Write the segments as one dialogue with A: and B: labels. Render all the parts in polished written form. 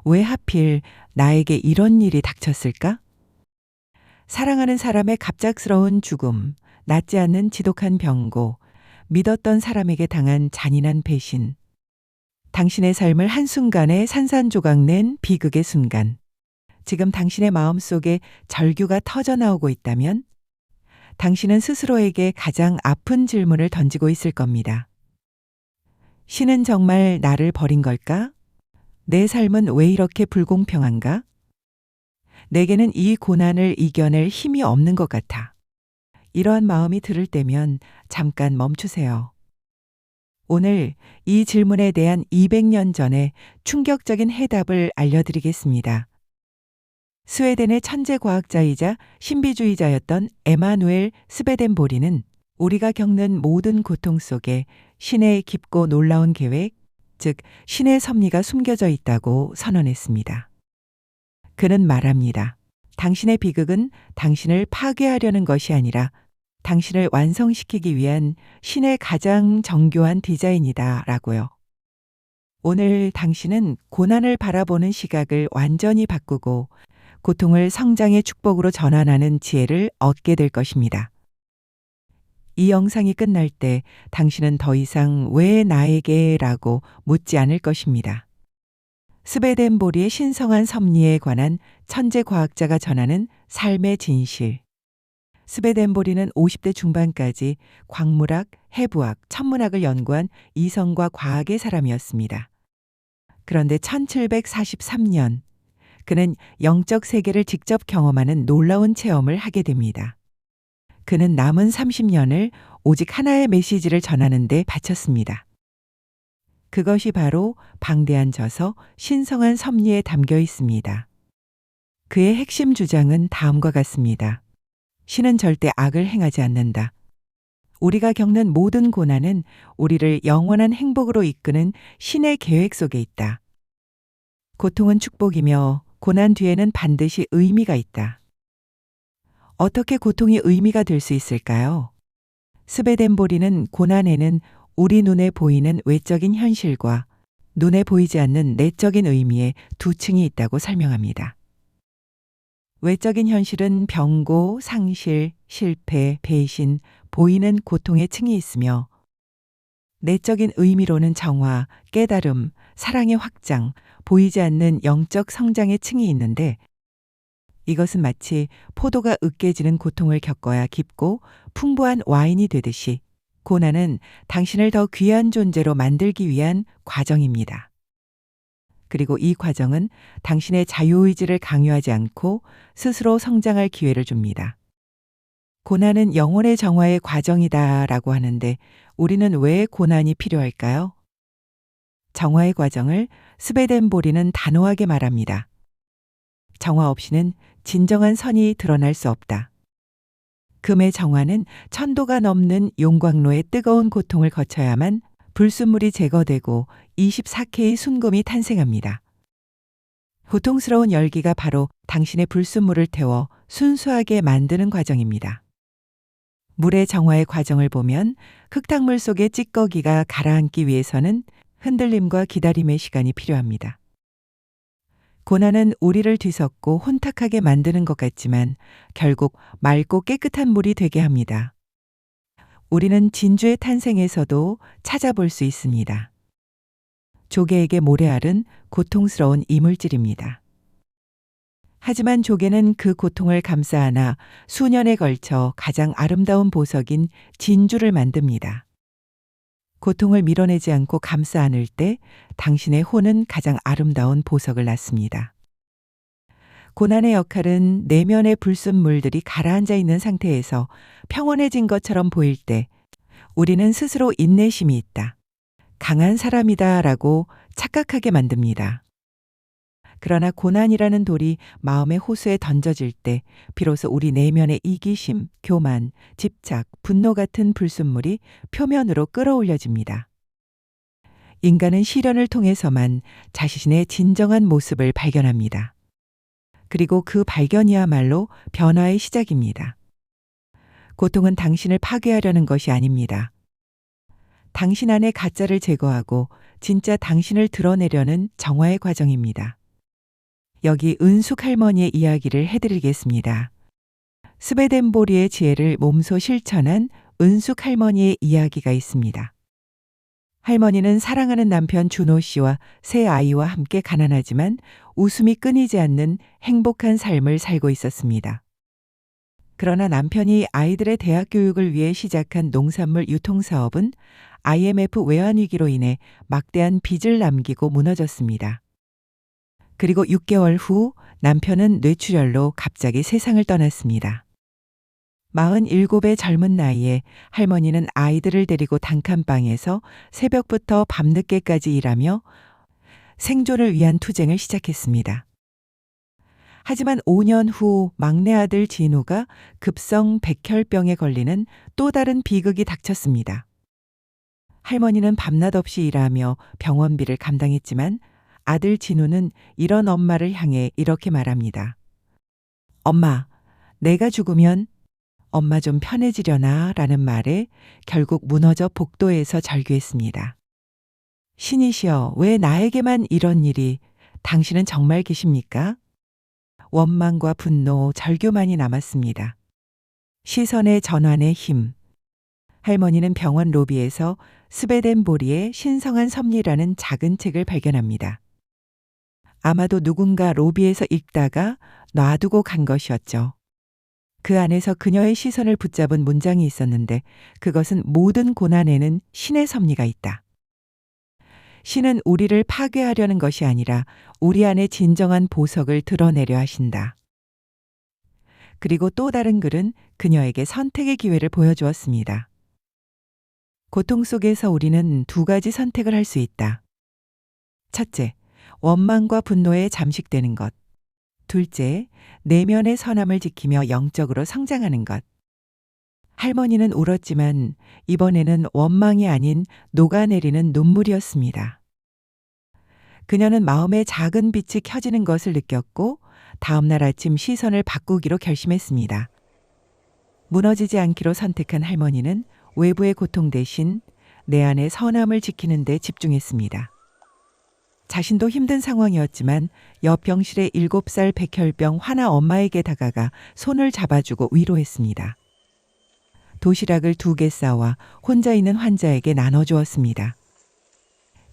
A: 왜 하필 나에게 이런 일이 닥쳤을까? 사랑하는 사람의 갑작스러운 죽음, 낫지 않는 지독한 병고, 믿었던 사람에게 당한 잔인한 배신. 당신의 삶을 한순간에 산산조각 낸 비극의 순간. 지금 당신의 마음속에 절규가 터져 나오고 있다면 당신은 스스로에게 가장 아픈 질문을 던지고 있을 겁니다. 신은 정말 나를 버린 걸까? 내 삶은 왜 이렇게 불공평한가? 내게는 이 고난을 이겨낼 힘이 없는 것 같아. 이러한 마음이 들을 때면 잠깐 멈추세요. 오늘 이 질문에 대한 200년 전에 충격적인 해답을 알려드리겠습니다. 스웨덴의 천재 과학자이자 신비주의자였던 에마누엘 스베덴보리는 우리가 겪는 모든 고통 속에 신의 깊고 놀라운 계획, 즉 신의 섭리가 숨겨져 있다고 선언했습니다. 그는 말합니다. 당신의 비극은 당신을 파괴하려는 것이 아니라 당신을 완성시키기 위한 신의 가장 정교한 디자인이다 라고요. 오늘 당신은 고난을 바라보는 시각을 완전히 바꾸고 고통을 성장의 축복으로 전환하는 지혜를 얻게 될 것입니다. 이 영상이 끝날 때 당신은 더 이상 왜 나에게 라고 묻지 않을 것입니다. 스베덴보리의 신성한 섭리에 관한 천재 과학자가 전하는 삶의 진실. 스베덴보리는 50대 중반까지 광물학, 해부학, 천문학을 연구한 이성과 과학의 사람이었습니다. 그런데 1743년 그는 영적 세계를 직접 경험하는 놀라운 체험을 하게 됩니다. 그는 남은 30년을 오직 하나의 메시지를 전하는 데 바쳤습니다. 그것이 바로 방대한 저서 신성한 섭리에 담겨 있습니다. 그의 핵심 주장은 다음과 같습니다. 신은 절대 악을 행하지 않는다. 우리가 겪는 모든 고난은 우리를 영원한 행복으로 이끄는 신의 계획 속에 있다. 고통은 축복이며 고난 뒤에는 반드시 의미가 있다. 어떻게 고통이 의미가 될 수 있을까요? 스베덴보리는 고난에는 우리 눈에 보이는 외적인 현실과 눈에 보이지 않는 내적인 의미의 두 층이 있다고 설명합니다. 외적인 현실은 병고, 상실, 실패, 배신, 보이는 고통의 층이 있으며 내적인 의미로는 정화, 깨달음, 사랑의 확장, 보이지 않는 영적 성장의 층이 있는데 이것은 마치 포도가 으깨지는 고통을 겪어야 깊고 풍부한 와인이 되듯이 고난은 당신을 더 귀한 존재로 만들기 위한 과정입니다. 그리고 이 과정은 당신의 자유의지를 강요하지 않고 스스로 성장할 기회를 줍니다. 고난은 영혼의 정화의 과정이다 라고 하는데 우리는 왜 고난이 필요할까요? 정화의 과정을 스베덴보리는 단호하게 말합니다. 정화 없이는 진정한 선이 드러날 수 없다. 금의 정화는 천도가 넘는 용광로의 뜨거운 고통을 거쳐야만 불순물이 제거되고 24K의 순금이 탄생합니다. 고통스러운 열기가 바로 당신의 불순물을 태워 순수하게 만드는 과정입니다. 물의 정화의 과정을 보면 흙탕물 속의 찌꺼기가 가라앉기 위해서는 흔들림과 기다림의 시간이 필요합니다. 고난은 우리를 뒤섞고 혼탁하게 만드는 것 같지만 결국 맑고 깨끗한 물이 되게 합니다. 우리는 진주의 탄생에서도 찾아볼 수 있습니다. 조개에게 모래알은 고통스러운 이물질입니다. 하지만 조개는 그 고통을 감싸 안아 수년에 걸쳐 가장 아름다운 보석인 진주를 만듭니다. 고통을 밀어내지 않고 감싸 안을 때 당신의 혼은 가장 아름다운 보석을 낳습니다. 고난의 역할은 내면의 불순물들이 가라앉아 있는 상태에서 평온해진 것처럼 보일 때 우리는 스스로 인내심이 있다, 강한 사람이다 라고 착각하게 만듭니다. 그러나 고난이라는 돌이 마음의 호수에 던져질 때 비로소 우리 내면의 이기심, 교만, 집착, 분노 같은 불순물이 표면으로 끌어올려집니다. 인간은 시련을 통해서만 자신의 진정한 모습을 발견합니다. 그리고 그 발견이야말로 변화의 시작입니다. 고통은 당신을 파괴하려는 것이 아닙니다. 당신 안의 가짜를 제거하고 진짜 당신을 드러내려는 정화의 과정입니다. 여기 은숙 할머니의 이야기를 해드리겠습니다. 스베덴보리의 지혜를 몸소 실천한 은숙 할머니의 이야기가 있습니다. 할머니는 사랑하는 남편 준호 씨와 세 아이와 함께 가난하지만 웃음이 끊이지 않는 행복한 삶을 살고 있었습니다. 그러나 남편이 아이들의 대학 교육을 위해 시작한 농산물 유통사업은 IMF 외환위기로 인해 막대한 빚을 남기고 무너졌습니다. 그리고 6개월 후 남편은 뇌출혈로 갑자기 세상을 떠났습니다. 47의 젊은 나이에 할머니는 아이들을 데리고 단칸방에서 새벽부터 밤늦게까지 일하며 생존을 위한 투쟁을 시작했습니다. 하지만 5년 후 막내 아들 진우가 급성 백혈병에 걸리는 또 다른 비극이 닥쳤습니다. 할머니는 밤낮 없이 일하며 병원비를 감당했지만 아들 진우는 이런 엄마를 향해 이렇게 말합니다. 엄마, 내가 죽으면 엄마 좀 편해지려나 라는 말에 결국 무너져 복도에서 절규했습니다. 신이시여, 왜 나에게만 이런 일이, 당신은 정말 계십니까? 원망과 분노, 절규만이 남았습니다. 시선의 전환의 힘. 할머니는 병원 로비에서 스베덴보리의 신성한 섭리라는 작은 책을 발견합니다. 아마도 누군가 로비에서 읽다가 놔두고 간 것이었죠. 그 안에서 그녀의 시선을 붙잡은 문장이 있었는데 그것은 모든 고난에는 신의 섭리가 있다. 신은 우리를 파괴하려는 것이 아니라 우리 안에 진정한 보석을 드러내려 하신다. 그리고 또 다른 글은 그녀에게 선택의 기회를 보여주었습니다. 고통 속에서 우리는 두 가지 선택을 할 수 있다. 첫째, 원망과 분노에 잠식되는 것. 둘째, 내면의 선함을 지키며 영적으로 성장하는 것. 할머니는 울었지만 이번에는 원망이 아닌 녹아내리는 눈물이었습니다. 그녀는 마음의 작은 빛이 켜지는 것을 느꼈고 다음 날 아침 시선을 바꾸기로 결심했습니다. 무너지지 않기로 선택한 할머니는 외부의 고통 대신 내 안의 선함을 지키는 데 집중했습니다. 자신도 힘든 상황이었지만 옆 병실의 7살 백혈병 화나 엄마에게 다가가 손을 잡아주고 위로했습니다. 도시락을 2개 싸와 혼자 있는 환자에게 나눠주었습니다.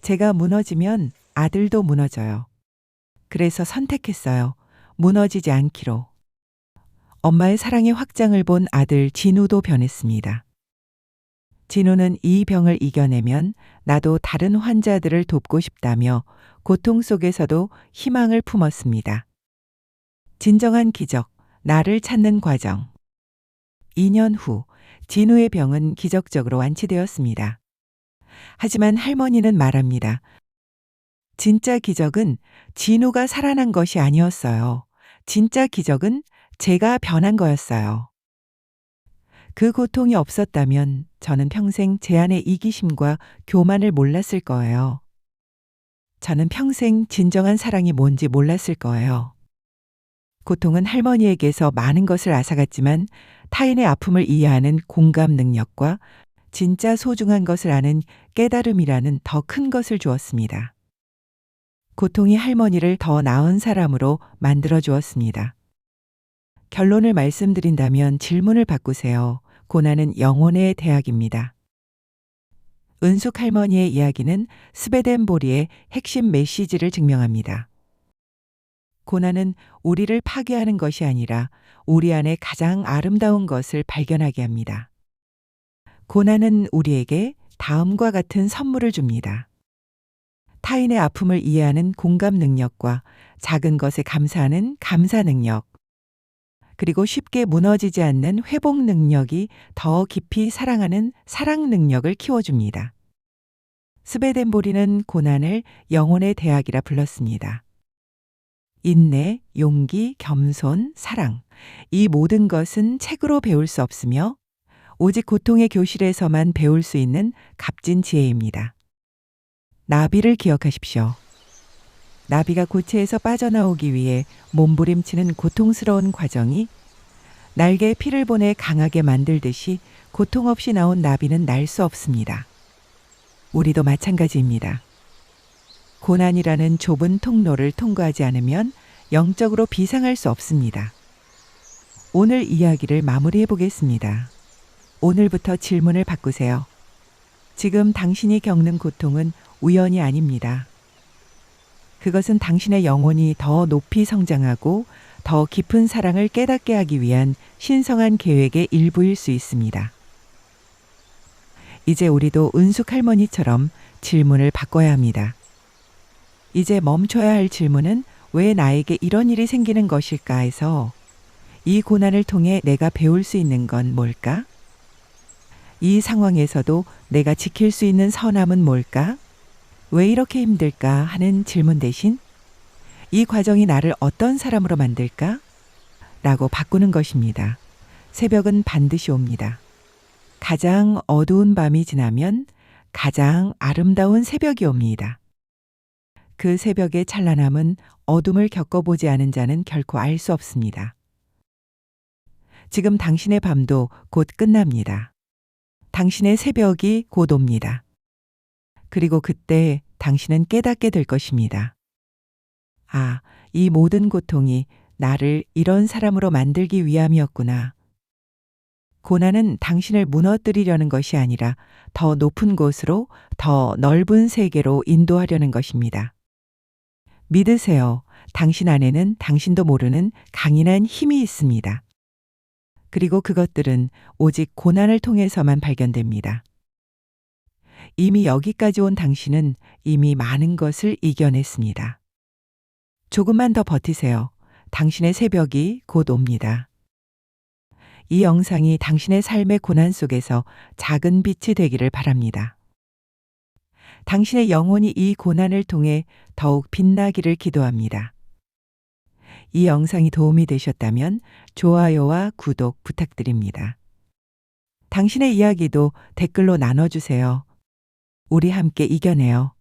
A: 제가 무너지면 아들도 무너져요. 그래서 선택했어요. 무너지지 않기로. 엄마의 사랑의 확장을 본 아들 진우도 변했습니다. 진우는 이 병을 이겨내면 나도 다른 환자들을 돕고 싶다며 고통 속에서도 희망을 품었습니다. 진정한 기적, 나를 찾는 과정. 2년 후 진우의 병은 기적적으로 완치되었습니다. 하지만 할머니는 말합니다. 진짜 기적은 진우가 살아난 것이 아니었어요. 진짜 기적은 제가 변한 거였어요. 그 고통이 없었다면 저는 평생 제 안의 이기심과 교만을 몰랐을 거예요. 저는 평생 진정한 사랑이 뭔지 몰랐을 거예요. 고통은 할머니에게서 많은 것을 앗아갔지만 타인의 아픔을 이해하는 공감 능력과 진짜 소중한 것을 아는 깨달음이라는 더 큰 것을 주었습니다. 고통이 할머니를 더 나은 사람으로 만들어 주었습니다. 결론을 말씀드린다면 질문을 바꾸세요. 고난은 영혼의 대학입니다. 은숙 할머니의 이야기는 스베덴보리의 핵심 메시지를 증명합니다. 고난은 우리를 파괴하는 것이 아니라 우리 안에 가장 아름다운 것을 발견하게 합니다. 고난은 우리에게 다음과 같은 선물을 줍니다. 타인의 아픔을 이해하는 공감 능력과 작은 것에 감사하는 감사 능력, 그리고 쉽게 무너지지 않는 회복 능력이 더 깊이 사랑하는 사랑 능력을 키워줍니다. 스베덴보리는 고난을 영혼의 대학이라 불렀습니다. 인내, 용기, 겸손, 사랑, 이 모든 것은 책으로 배울 수 없으며 오직 고통의 교실에서만 배울 수 있는 값진 지혜입니다. 나비를 기억하십시오. 나비가 고체에서 빠져나오기 위해 몸부림치는 고통스러운 과정이 날개에 피를 보내 강하게 만들듯이 고통 없이 나온 나비는 날 수 없습니다. 우리도 마찬가지입니다. 고난이라는 좁은 통로를 통과하지 않으면 영적으로 비상할 수 없습니다. 오늘 이야기를 마무리해 보겠습니다. 오늘부터 질문을 바꾸세요. 지금 당신이 겪는 고통은 우연이 아닙니다. 그것은 당신의 영혼이 더 높이 성장하고 더 깊은 사랑을 깨닫게 하기 위한 신성한 계획의 일부일 수 있습니다. 이제 우리도 은숙 할머니처럼 질문을 바꿔야 합니다. 이제 멈춰야 할 질문은 왜 나에게 이런 일이 생기는 것일까 해서 이 고난을 통해 내가 배울 수 있는 건 뭘까? 이 상황에서도 내가 지킬 수 있는 선함은 뭘까? 왜 이렇게 힘들까 하는 질문 대신 이 과정이 나를 어떤 사람으로 만들까? 라고 바꾸는 것입니다. 새벽은 반드시 옵니다. 가장 어두운 밤이 지나면 가장 아름다운 새벽이 옵니다. 그 새벽의 찬란함은 어둠을 겪어보지 않은 자는 결코 알 수 없습니다. 지금 당신의 밤도 곧 끝납니다. 당신의 새벽이 곧 옵니다. 그리고 그때 당신은 깨닫게 될 것입니다. 아, 이 모든 고통이 나를 이런 사람으로 만들기 위함이었구나. 고난은 당신을 무너뜨리려는 것이 아니라 더 높은 곳으로, 더 넓은 세계로 인도하려는 것입니다. 믿으세요. 당신 안에는 당신도 모르는 강인한 힘이 있습니다. 그리고 그것들은 오직 고난을 통해서만 발견됩니다. 이미 여기까지 온 당신은 이미 많은 것을 이겨냈습니다. 조금만 더 버티세요. 당신의 새벽이 곧 옵니다. 이 영상이 당신의 삶의 고난 속에서 작은 빛이 되기를 바랍니다. 당신의 영혼이 이 고난을 통해 더욱 빛나기를 기도합니다. 이 영상이 도움이 되셨다면 좋아요와 구독 부탁드립니다. 당신의 이야기도 댓글로 나눠주세요. 우리 함께 이겨내요.